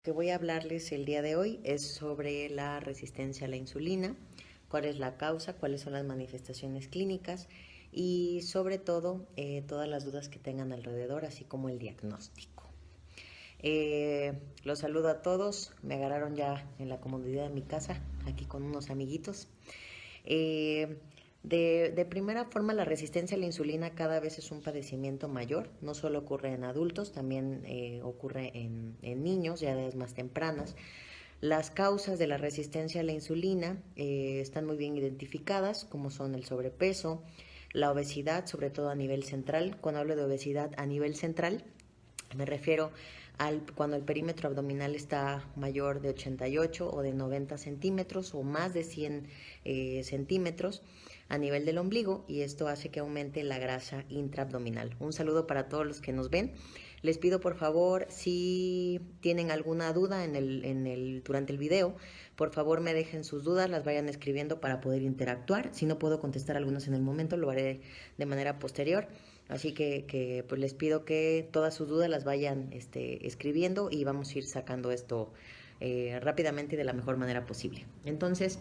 Que voy a hablarles el día de hoy es sobre la resistencia a la insulina, cuál es la causa, cuáles son las manifestaciones clínicas y sobre todo todas las dudas que tengan alrededor, así como el diagnóstico. Los saludo a todos, me agarraron ya en la comodidad de mi casa, aquí con unos amiguitos. Eh, de primera forma, la resistencia a la insulina cada vez es un padecimiento mayor. No solo ocurre en adultos, también ocurre en niños, ya edades más tempranas. Las causas de la resistencia a la insulina están muy bien identificadas, como son el sobrepeso, la obesidad, sobre todo a nivel central. Cuando hablo de obesidad a nivel central, me refiero cuando el perímetro abdominal está mayor de 88 o de 90 centímetros o más de 100 centímetros a nivel del ombligo, y esto hace que aumente la grasa intraabdominal. Un saludo para todos los que nos ven. Les pido por favor, si tienen alguna duda durante el video, por favor me dejen sus dudas, las vayan escribiendo para poder interactuar. Si no puedo contestar algunas en el momento, lo haré de manera posterior. Así que pues les pido que todas sus dudas las vayan escribiendo y vamos a ir sacando esto rápidamente y de la mejor manera posible. Entonces,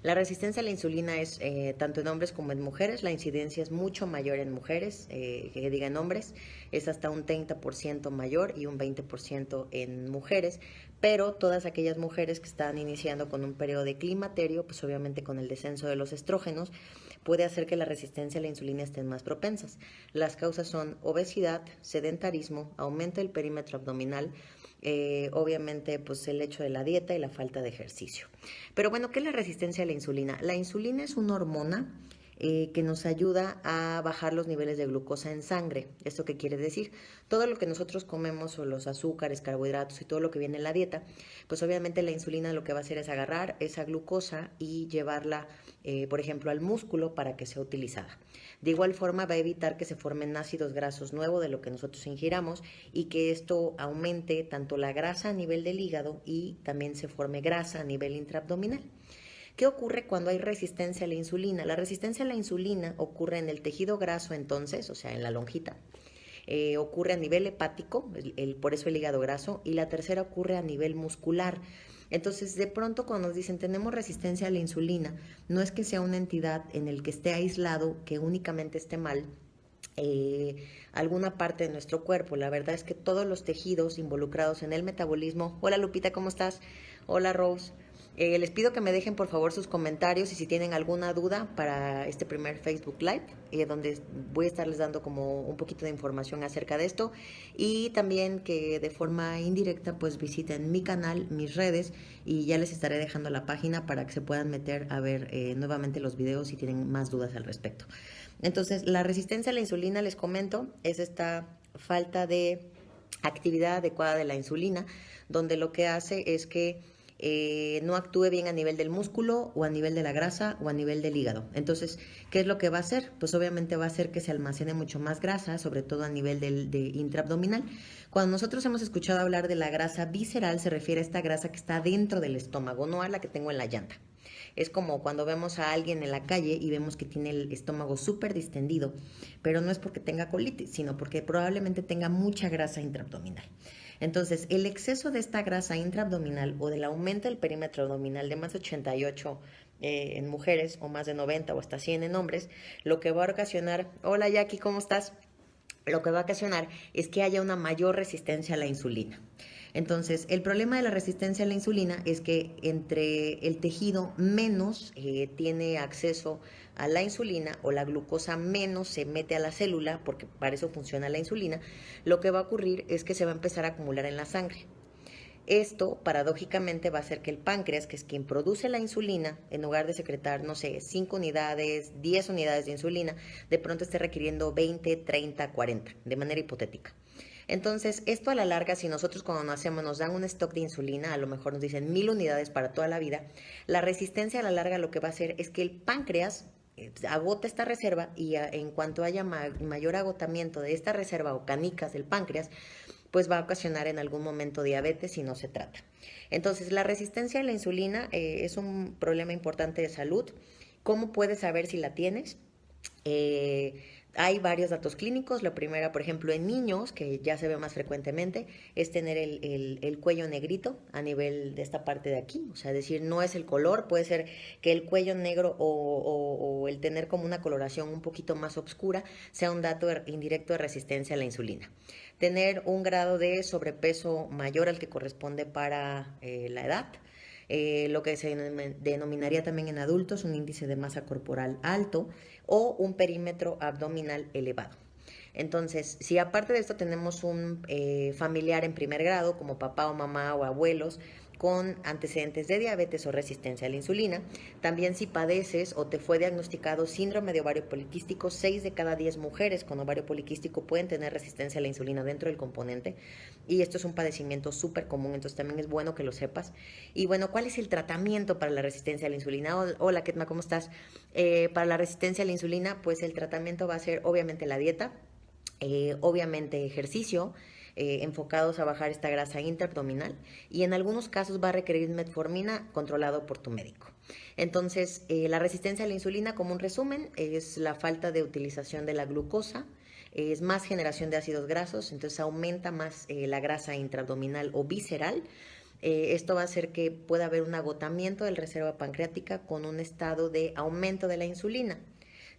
la resistencia a la insulina es tanto en hombres como en mujeres. La incidencia es mucho mayor en mujeres, que digan hombres, es hasta un 30% mayor y un 20% en mujeres, pero todas aquellas mujeres que están iniciando con un periodo de climaterio, pues obviamente con el descenso de los estrógenos, puede hacer que la resistencia a la insulina estén más propensas. Las causas son obesidad, sedentarismo, aumento del perímetro abdominal, obviamente pues el hecho de la dieta y la falta de ejercicio. Pero bueno, ¿qué es la resistencia a la insulina? La insulina es una hormona que nos ayuda a bajar los niveles de glucosa en sangre. ¿Esto qué quiere decir? Todo lo que nosotros comemos, o los azúcares, carbohidratos y todo lo que viene en la dieta, pues obviamente la insulina lo que va a hacer es agarrar esa glucosa y llevarla, por ejemplo, al músculo para que sea utilizada. De igual forma va a evitar que se formen ácidos grasos nuevos de lo que nosotros ingiramos y que esto aumente tanto la grasa a nivel del hígado y también se forme grasa a nivel intraabdominal. ¿Qué ocurre cuando hay resistencia a la insulina? La resistencia a la insulina ocurre en el tejido graso entonces, o sea, en la lonjita. Ocurre a nivel hepático, por eso el hígado graso, y la tercera ocurre a nivel muscular. Entonces, de pronto cuando nos dicen tenemos resistencia a la insulina, no es que sea una entidad en el que esté aislado, que únicamente esté mal, alguna parte de nuestro cuerpo. La verdad es que todos los tejidos involucrados en el metabolismo. Hola Lupita, ¿cómo estás? Hola Rose. Les pido que me dejen por favor sus comentarios y si tienen alguna duda para este primer Facebook Live, donde voy a estarles dando como un poquito de información acerca de esto, y también que de forma indirecta pues visiten mi canal, mis redes, y ya les estaré dejando la página para que se puedan meter a ver nuevamente los videos si tienen más dudas al respecto. Entonces, la resistencia a la insulina, les comento, es esta falta de actividad adecuada de la insulina, donde lo que hace es que no actúe bien a nivel del músculo o a nivel de la grasa o a nivel del hígado. Entonces, ¿qué es lo que va a hacer? Pues obviamente va a hacer que se almacene mucho más grasa, sobre todo a nivel de intraabdominal. Cuando nosotros hemos escuchado hablar de la grasa visceral, se refiere a esta grasa que está dentro del estómago, no a la que tengo en la llanta. Es como cuando vemos a alguien en la calle y vemos que tiene el estómago súper distendido, pero no es porque tenga colitis, sino porque probablemente tenga mucha grasa intraabdominal. Entonces, el exceso de esta grasa intraabdominal o del aumento del perímetro abdominal de más de 88 en mujeres o más de 90 o hasta 100 en hombres, lo que va a ocasionar, hola Jackie, ¿cómo estás? Lo que va a ocasionar es que haya una mayor resistencia a la insulina. Entonces, el problema de la resistencia a la insulina es que entre el tejido menos tiene acceso a la insulina, o la glucosa menos se mete a la célula, porque para eso funciona la insulina, lo que va a ocurrir es que se va a empezar a acumular en la sangre. Esto, paradójicamente, va a hacer que el páncreas, que es quien produce la insulina, en lugar de secretar, no sé, 5 unidades, 10 unidades de insulina, de pronto esté requiriendo 20, 30, 40, de manera hipotética. Entonces, esto a la larga, si nosotros cuando nacemos nos dan un stock de insulina, a lo mejor nos dicen 1000 unidades para toda la vida, la resistencia a la larga lo que va a hacer es que el páncreas agota esta reserva, y en cuanto haya mayor agotamiento de esta reserva o canicas del páncreas, pues va a ocasionar en algún momento diabetes si no se trata. Entonces, la resistencia a la insulina es un problema importante de salud. ¿Cómo puedes saber si la tienes? Hay varios datos clínicos. La primera, por ejemplo, en niños, que ya se ve más frecuentemente, es tener el cuello negrito a nivel de esta parte de aquí. O sea, es decir, no es el color, puede ser que el cuello negro o el tener como una coloración un poquito más oscura sea un dato indirecto de resistencia a la insulina. Tener un grado de sobrepeso mayor al que corresponde para la edad. Lo que se denominaría también en adultos un índice de masa corporal alto o un perímetro abdominal elevado. Entonces, si aparte de esto tenemos un familiar en primer grado, como papá o mamá o abuelos, con antecedentes de diabetes o resistencia a la insulina. También si padeces o te fue diagnosticado síndrome de ovario poliquístico, 6 de cada 10 mujeres con ovario poliquístico pueden tener resistencia a la insulina dentro del componente. Y esto es un padecimiento súper común, entonces también es bueno que lo sepas. Y bueno, ¿cuál es el tratamiento para la resistencia a la insulina? Hola, Ketma, ¿cómo estás? Para la resistencia a la insulina, pues el tratamiento va a ser obviamente la dieta, obviamente ejercicio, enfocados a bajar esta grasa intraabdominal y en algunos casos va a requerir metformina controlado por tu médico. Entonces, la resistencia a la insulina, como un resumen, es la falta de utilización de la glucosa, es más generación de ácidos grasos, entonces aumenta más la grasa intraabdominal o visceral. Esto va a hacer que pueda haber un agotamiento de la reserva pancreática con un estado de aumento de la insulina.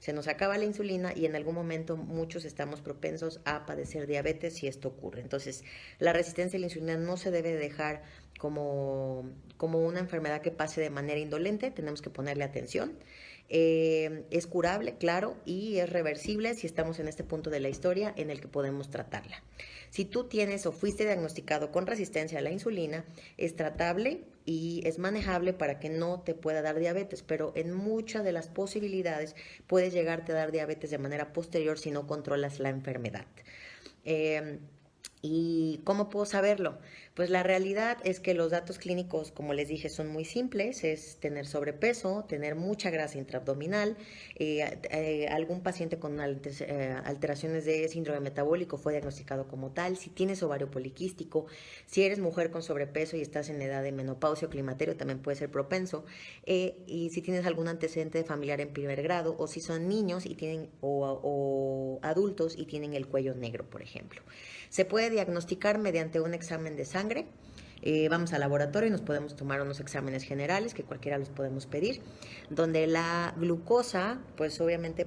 Se nos acaba la insulina y en algún momento muchos estamos propensos a padecer diabetes si esto ocurre. Entonces, la resistencia a la insulina no se debe dejar como una enfermedad que pase de manera indolente, tenemos que ponerle atención. Es curable, claro, y es reversible si estamos en este punto de la historia en el que podemos tratarla. Si tú tienes o fuiste diagnosticado con resistencia a la insulina, es tratable y es manejable para que no te pueda dar diabetes, pero en muchas de las posibilidades puedes llegarte a dar diabetes de manera posterior si no controlas la enfermedad. ¿Y cómo puedo saberlo? Pues la realidad es que los datos clínicos, como les dije, son muy simples. Es tener sobrepeso, tener mucha grasa intraabdominal, algún paciente con alteraciones de síndrome metabólico fue diagnosticado como tal, si tienes ovario poliquístico, si eres mujer con sobrepeso y estás en edad de menopausia o climaterio, también puede ser propenso, y si tienes algún antecedente de familiar en primer grado, o si son niños y tienen, o adultos y tienen el cuello negro, por ejemplo. Se puede diagnosticar mediante un examen de sangre. Vamos al laboratorio y nos podemos tomar unos exámenes generales, que cualquiera los podemos pedir, donde la glucosa, pues obviamente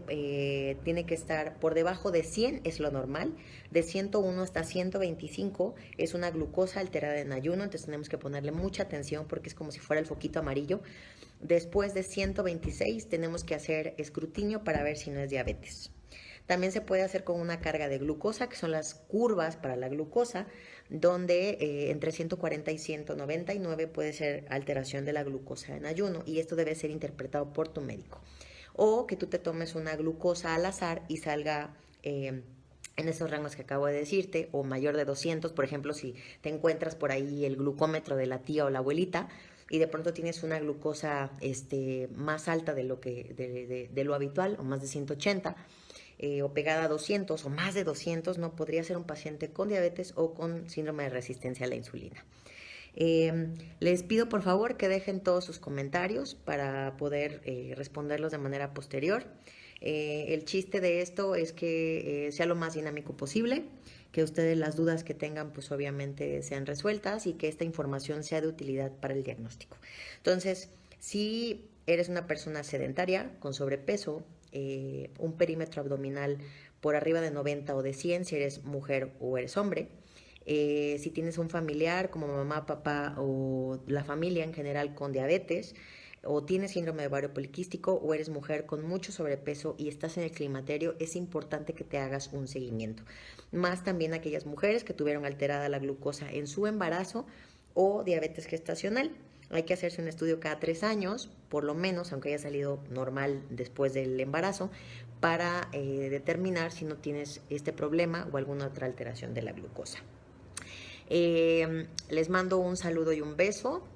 tiene que estar por debajo de 100, es lo normal, de 101 hasta 125 es una glucosa alterada en ayuno, entonces tenemos que ponerle mucha atención porque es como si fuera el foquito amarillo. Después de 126 tenemos que hacer escrutinio para ver si no es diabetes. También se puede hacer con una carga de glucosa, que son las curvas para la glucosa, donde entre 140 y 199 puede ser alteración de la glucosa en ayuno y esto debe ser interpretado por tu médico. O que tú te tomes una glucosa al azar y salga en esos rangos que acabo de decirte, o mayor de 200, por ejemplo, si te encuentras por ahí el glucómetro de la tía o la abuelita y de pronto tienes una glucosa más alta de lo habitual, o más de 180, o pegada a 200 o más de 200, no podría ser un paciente con diabetes o con síndrome de resistencia a la insulina. Les pido por favor que dejen todos sus comentarios para poder responderlos de manera posterior. El chiste de esto es que sea lo más dinámico posible, que ustedes las dudas que tengan pues obviamente sean resueltas y que esta información sea de utilidad para el diagnóstico. Entonces, si eres una persona sedentaria con sobrepeso, un perímetro abdominal por arriba de 90 o de 100 si eres mujer o eres hombre, si tienes un familiar como mamá, papá o la familia en general con diabetes, o tienes síndrome de ovario poliquístico o eres mujer con mucho sobrepeso y estás en el climaterio, es importante que te hagas un seguimiento. Más también aquellas mujeres que tuvieron alterada la glucosa en su embarazo o diabetes gestacional. Hay que hacerse un estudio cada 3 años, por lo menos, aunque haya salido normal después del embarazo, para determinar si no tienes este problema o alguna otra alteración de la glucosa. Les mando un saludo y un beso.